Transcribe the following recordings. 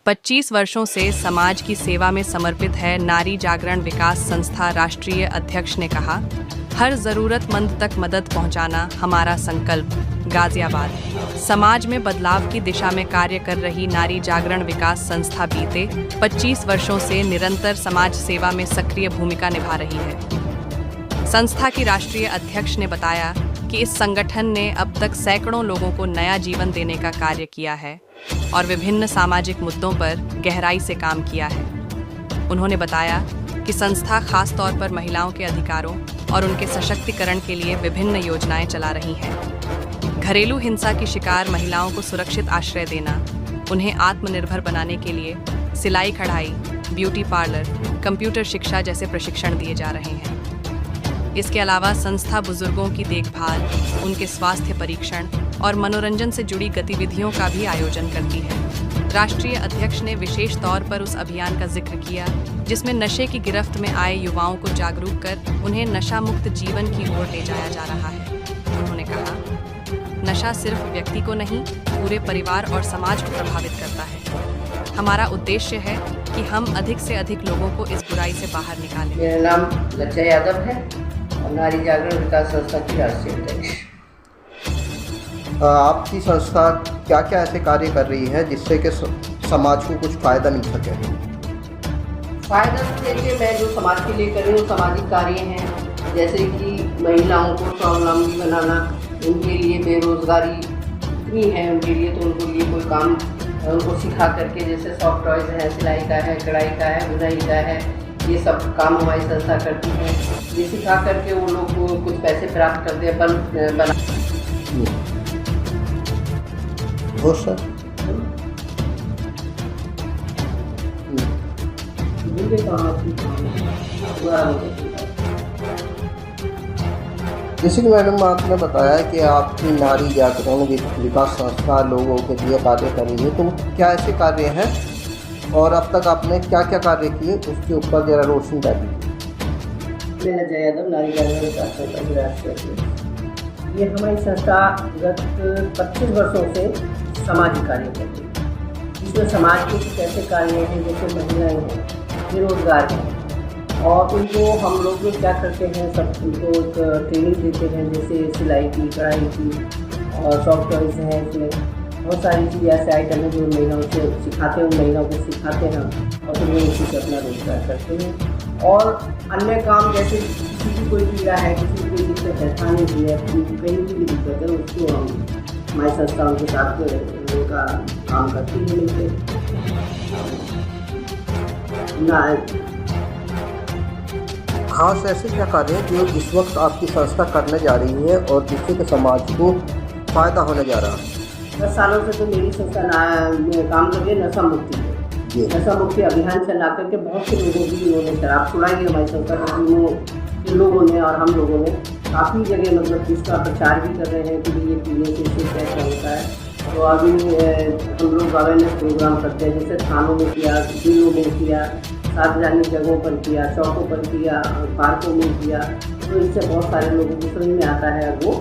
25 वर्षों से समाज की सेवा में समर्पित है नारी जागरण विकास संस्था राष्ट्रीय अध्यक्ष ने कहा, हर जरूरतमंद तक मदद पहुंचाना हमारा संकल्प। गाजियाबाद समाज में बदलाव की दिशा में कार्य कर रही नारी जागरण विकास संस्था बीते 25 वर्षों से निरंतर समाज सेवा में सक्रिय भूमिका निभा रही है। संस्था की राष्ट्रीय अध्यक्ष ने बताया कि इस संगठन ने अब तक सैकड़ों लोगों को नया जीवन देने का कार्य किया है और विभिन्न सामाजिक मुद्दों पर गहराई से काम किया है। उन्होंने बताया कि संस्था खास तौर पर महिलाओं के अधिकारों और उनके सशक्तिकरण के लिए विभिन्न योजनाएं चला रही हैं। घरेलू हिंसा की शिकार महिलाओं को सुरक्षित आश्रय देना, उन्हें आत्मनिर्भर बनाने के लिए सिलाई कढ़ाई, ब्यूटी पार्लर, कंप्यूटर शिक्षा जैसे प्रशिक्षण दिए जा रहे हैं। इसके अलावा संस्था बुजुर्गों की देखभाल, उनके स्वास्थ्य परीक्षण और मनोरंजन से जुड़ी गतिविधियों का भी आयोजन करती है। राष्ट्रीय अध्यक्ष ने विशेष तौर पर उस अभियान का जिक्र किया जिसमें नशे की गिरफ्त में आए युवाओं को जागरूक कर उन्हें नशा मुक्त जीवन की ओर ले जाया जा रहा है। उन्होंने कहा, नशा सिर्फ व्यक्ति को नहीं, पूरे परिवार और समाज को प्रभावित करता है। हमारा उद्देश्य है कि हम अधिक से अधिक लोगों को इस बुराई से बाहर निकालें। मेरा नाम लज्जा यादव है और नारी जागरण विकास संस्था की राष्ट्रीय अध्यक्ष। आपकी संस्था क्या क्या ऐसे कार्य कर रही है जिससे कि समाज को कुछ फ़ायदा मिल सके? फ़ायदा तो देखिए, मैं जो समाज के लिए कर रही हूँ सामाजिक कार्य हैं, जैसे कि महिलाओं को स्वावलंबी बनाना, उनके लिए बेरोजगारी इतनी है उनके लिए, तो उनके लिए कोई काम उनको सिखा करके, जैसे सॉफ्ट टॉयज़ है, सिलाई का है, कढ़ाई का है, बुनाई का है, ये सब काम हमारी संस्था करती है। ये सिखा करके वो लोग को कुछ पैसे प्राप्त करते हैं बना। हो सर जैसे कि मैडम आपने बताया कि आपकी नारी जागरण विकास संस्था लोगों के लिए कार्य कर रही है, तो क्या ऐसे कार्य हैं और अब तक आपने क्या क्या कार्य किए उसके ऊपर जरा रोशनी डाली। मैं लज्जा यादव, नारी जागरण विकास संस्था की राष्ट्रीय अध्यक्ष। ये हमारी संस्था गत 25 वर्षों से सामाजिक कार्य करती है। इसमें समाज के कुछ ऐसे कार्य हैं जैसे महिलाएं हैं, बेरोजगार हैं, और उनको हम लोग क्या करते हैं, सब उनको ट्रेनिंग देते हैं, जैसे सिलाई की, कढ़ाई की और सॉफ्ट टॉयज़ हैं। इसमें बहुत सारी चीज़ ऐसे आइटम हैं जो महिलाओं से सिखाते हैं, महिलाओं को सिखाते हैं और फिर वो उसी से अपना रोजगार करते हैं। और अन्य काम जैसे किसी की कोई पीड़ा है, किसी की कोई दिक्कत है, खाने की है, कहीं की भी दिक्कत है, उसको हम हमारी संस्था उनके साथ उनका काम करती है मिलकर। खास ऐसे क्या कार्य हैं जो इस वक्त आपकी संस्था करने जा रही है और जिससे कि समाज को फ़ायदा होने जा रहा है? 10 सालों से तो मेरी संस्था काम कर रही है नशा मुक्ति पे। नशा मुक्ति अभियान चला करके बहुत से लोगों की उन्होंने शराब छुड़ाई है। हमारी संस्था के लोगों ने और हम लोगों ने काफ़ी जगह मतलब इसका प्रचार भी कर रहे हैं कि ये पीने से कैसा होता है। तो अभी हम लोग अवेयरनेस प्रोग्राम करते हैं, जैसे थानों में किया, जिलों में किया, सार्वजनिक जगहों पर किया, चौकों पर किया, पार्कों में किया। तो इससे बहुत सारे लोगों को समझ में आता है वो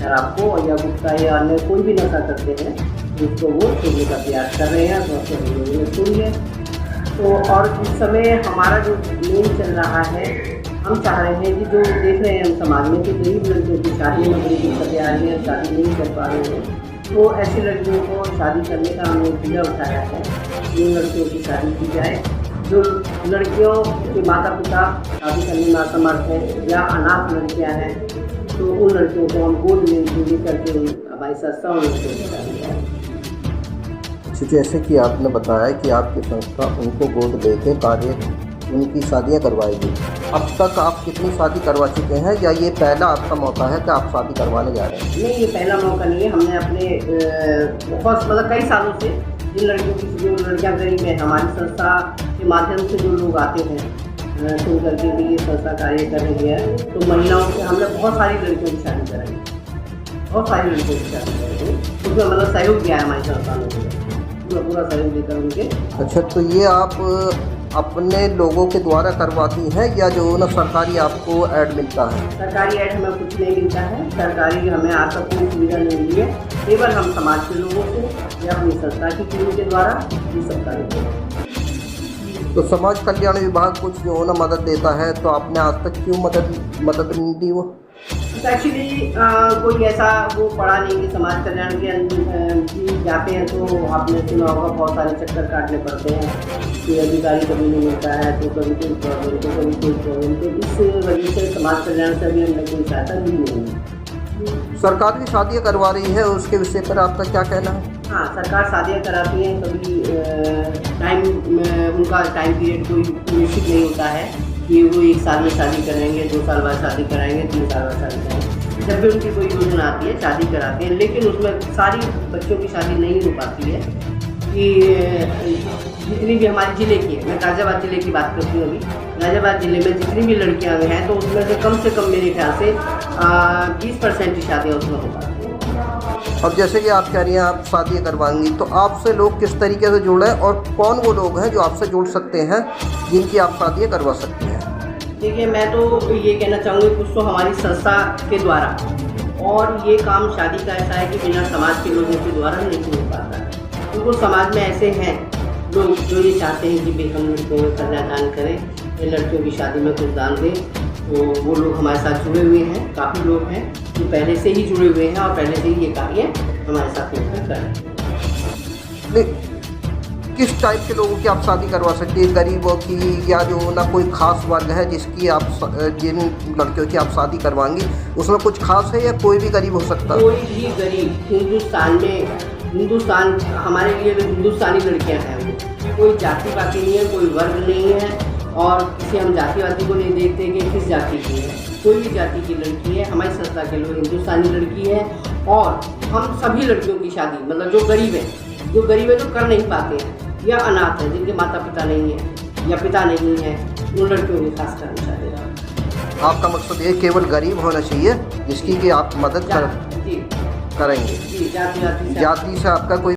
शराब को या गुटखा या अन्य कोई भी नशा करते हैं जिसको वो छोड़ने का प्रयास कर रहे हैं। तो हम लोगों ने सुन लिया। तो और इस समय हमारा जो मेन चल रहा है, हम चाह रहे हैं कि जो देख रहे हैं हम समाज में कि गरीब लड़कियों की शादी में बड़ी दिक्कतें आ रही हैं, शादी नहीं कर पा रहे हैं, तो ऐसी लड़कियों को शादी करने का हमने बीड़ा उठाया है। इन लड़कियों की शादी की जाए। जो लड़कियों के माता पिता शादी करने में असमर्थ हैं या अनाथ लड़कियां हैं, तो उन लड़कियों को हम गोद में करके हमारी संस्था उनको। जैसे कि आपने बताया कि आपकी संस्था उनको गोद देके कार्य उनकी शादियां करवाएगी। अब तक आप कितनी शादी करवा चुके हैं या ये पहला आपका मौका है कि आप शादी करवाने जा रहे हैं? नहीं, ये पहला मौका नहीं है। हमने अपने बहुत मतलब कई सालों से जिन लड़कियों की, जो लड़कियां गरीब हैं, हमारी संस्था के माध्यम से जो लोग आते हैं सुन करके भी ये संस्था कार्य कर रही है, तो महिलाओं से हमने बहुत सारी लड़कियों की शादी कराई, बहुत सारी लड़कियों की शादी कराई। उसमें मतलब सहयोग दिया है हमारी संस्था ने, पूरा सहयोग देकर उनके। अच्छा, तो ये आप अपने लोगों के द्वारा करवाती हैं या जो ना सरकारी आपको ऐड मिलता है? सरकारी ऐड हमें कुछ नहीं मिलता है, सरकारी हमें आज तक कोई सुविधा नहीं मिली है। केवल हम समाज के लोगों से या अपनी संस्था की टीम के द्वारा ये सब कार्य करते हैं। तो समाज कल्याण विभाग कुछ जो है ना मदद देता है, तो आपने आज तक क्यों मदद नहीं दी वो? एक्चुअली कोई ऐसा वो पड़ा नहीं कि समाज कल्याण के जाते हैं तो आपने सुना होगा बहुत सारे चक्कर काटने पड़ते हैं कि अधिकारी कभी नहीं मिलता है, तो कभी कोई प्रॉब्लम तो कभी कोई प्रॉब्लम, तो इस वजह से समाज कल्याण से अभी हमने कोई सहायता ली नहीं है। सरकार भी शादियाँ करवा रही है, उसके विषय पर आपका क्या कहना है? हाँ, सरकार शादियाँ कराती है, कभी उनका टाइम पीरियड कोई निश्चित नहीं होता है कि वो 1 साल में शादी करेंगे, 2 साल बाद शादी कराएंगे, 3 साल बाद शादी कराएंगे। जब भी उनकी कोई योजना आती है शादी कराते हैं, लेकिन उसमें सारी बच्चों की शादी नहीं हो पाती है कि जितनी भी हमारे ज़िले की है, मैं गाज़ियाबाद ज़िले की बात करती हूँ अभी, गाज़ियाबाद ज़िले में जितनी भी लड़कियाँ हैं तो उसमें से कम मेरे ख्याल से 20% की शादियाँ उसमें हो पाती हैं। अब जैसे कि आप कह रही हैं आप शादी करवाएंगी, तो आपसे लोग किस तरीके से जुड़े हैं और कौन वो लोग हैं जो आपसे जुड़ सकते हैं जिनकी आप शादियाँ करवा सकती हैं? देखिए, मैं तो ये कहना चाहूँगी कुछ तो हमारी संस्था के द्वारा, और ये काम शादी का ऐसा है कि बिना समाज के लोगों के द्वारा नहीं हो पाता है। क्योंकि समाज में ऐसे हैं लोग जो ये चाहते हैं कि भाई हम लड़कियों में कन्यादान करें या लड़कियों की शादी में कुछ दान दें, तो वो लोग हमारे साथ जुड़े हुए हैं। काफ़ी लोग हैं जो पहले से ही जुड़े हुए हैं और पहले से ही ये कार्य हमारे साथ मिलकर कर रहे हैं। किस टाइप के लोगों की आप शादी करवा सकती है? गरीबों की या जो ना कोई खास वर्ग है जिसकी आप जिन लड़कियों की आप शादी करवाएंगी उसमें कुछ खास है या कोई भी गरीब हो सकता है? कोई भी गरीब हिंदुस्तान हमारे लिए भी हिंदुस्तानी लड़कियां हैं, कोई जाति पाति नहीं है, कोई वर्ग नहीं है, और किसी हम जातिवादी को नहीं देखते कि किस जाति की है। कोई भी जाति की लड़की है, हमारी संस्था के लोग हिंदुस्तानी लड़की है, और हम सभी लड़कियों की शादी, मतलब जो गरीब है जो कर नहीं पाते हैं या अनाथ है, जिनके माता पिता नहीं है या पिता नहीं है, उन लड़कियों की खास करना चाहते हैं। आपका मकसद ये केवल गरीब होना चाहिए जिसकी कि आप मदद करेंगे? जी, जाति जाति से आपका कोई